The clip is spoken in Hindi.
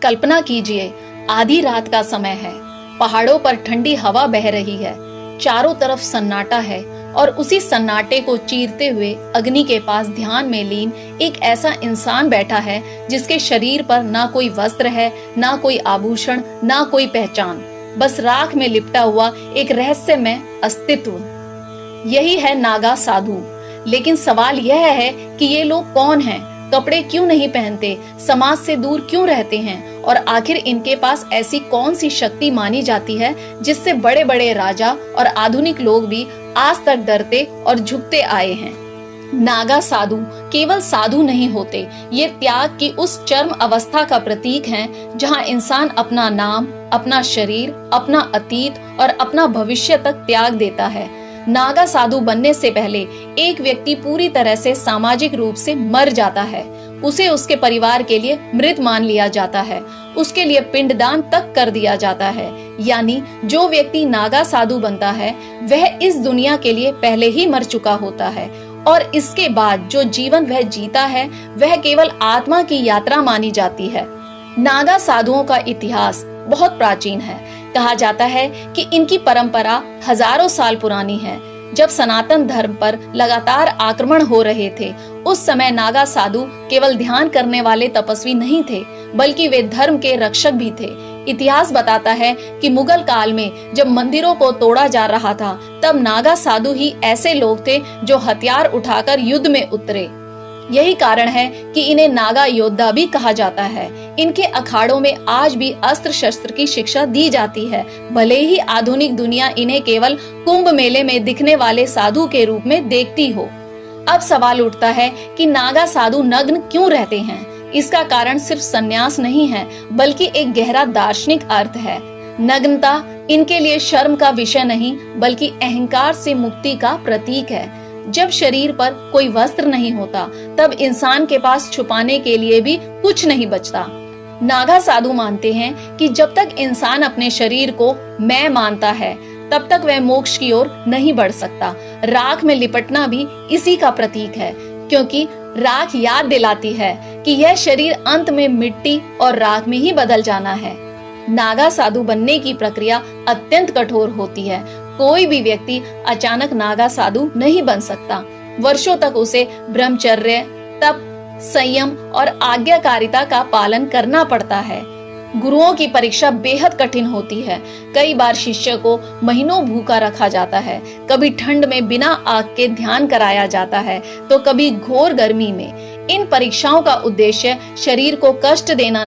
कल्पना कीजिए, आधी रात का समय है, पहाड़ों पर ठंडी हवा बह रही है, चारों तरफ सन्नाटा है और उसी सन्नाटे को चीरते हुए अग्नि के पास ध्यान में लीन एक ऐसा इंसान बैठा है जिसके शरीर पर ना कोई वस्त्र है, ना कोई आभूषण, ना कोई पहचान, बस राख में लिपटा हुआ एक रहस्यमय अस्तित्व। यही है नागा साधु। लेकिन सवाल यह है कि ये लोग कौन हैं? कपड़े क्यों नहीं पहनते? समाज से दूर क्यों रहते हैं? और आखिर इनके पास ऐसी कौन सी शक्ति मानी जाती है जिससे बड़े बड़े राजा और आधुनिक लोग भी आज तक डरते और झुकते आए हैं? नागा साधु केवल साधु नहीं होते, ये त्याग की उस चरम अवस्था का प्रतीक हैं जहां इंसान अपना नाम, अपना शरीर, अपना अतीत और अपना भविष्य तक त्याग देता है। नागा साधु बनने से पहले एक व्यक्ति पूरी तरह से सामाजिक रूप से मर जाता है। उसे उसके परिवार के लिए मृत मान लिया जाता है, उसके लिए पिंडदान तक कर दिया जाता है। यानी जो व्यक्ति नागा साधु बनता है वह इस दुनिया के लिए पहले ही मर चुका होता है और इसके बाद जो जीवन वह जीता है वह केवल आत्मा की यात्रा मानी जाती है। नागा साधुओं का इतिहास बहुत प्राचीन है। कहा जाता है कि इनकी परंपरा हजारों साल पुरानी है। जब सनातन धर्म पर लगातार आक्रमण हो रहे थे, उस समय नागा साधु केवल ध्यान करने वाले तपस्वी नहीं थे, बल्कि वे धर्म के रक्षक भी थे। इतिहास बताता है कि मुगल काल में जब मंदिरों को तोड़ा जा रहा था, तब नागा साधु ही ऐसे लोग थे जो हथियार उठाकर युद्ध में उतरे। यही कारण है कि इन्हें नागा योद्धा भी कहा जाता है। इनके अखाड़ों में आज भी अस्त्र शस्त्र की शिक्षा दी जाती है, भले ही आधुनिक दुनिया इन्हें केवल कुंभ मेले में दिखने वाले साधु के रूप में देखती हो। अब सवाल उठता है कि नागा साधु नग्न क्यों रहते हैं? इसका कारण सिर्फ संन्यास नहीं है, बल्कि एक गहरा दार्शनिक अर्थ है। नग्नता इनके लिए शर्म का विषय नहीं, बल्कि अहंकार से मुक्ति का प्रतीक है। जब शरीर पर कोई वस्त्र नहीं होता, तब इंसान के पास छुपाने के लिए भी कुछ नहीं बचता। नागा साधु मानते हैं कि जब तक इंसान अपने शरीर को मैं मानता है, तब तक वह मोक्ष की ओर नहीं बढ़ सकता। राख में लिपटना भी इसी का प्रतीक है, क्योंकि राख याद दिलाती है कि यह शरीर अंत में मिट्टी और राख में ही बदल जाना है। नागा साधु बनने की प्रक्रिया अत्यंत कठोर होती है। कोई भी व्यक्ति अचानक नागा साधु नहीं बन सकता। वर्षों तक उसे ब्रह्मचर्य, तप, संयम और आज्ञाकारिता का पालन करना पड़ता है। गुरुओं की परीक्षा बेहद कठिन होती है। कई बार शिष्य को महीनों भूखा रखा जाता है, कभी ठंड में बिना आग के ध्यान कराया जाता है, तो कभी घोर गर्मी में। इन परीक्षाओं का उद्देश्य शरीर को कष्ट देना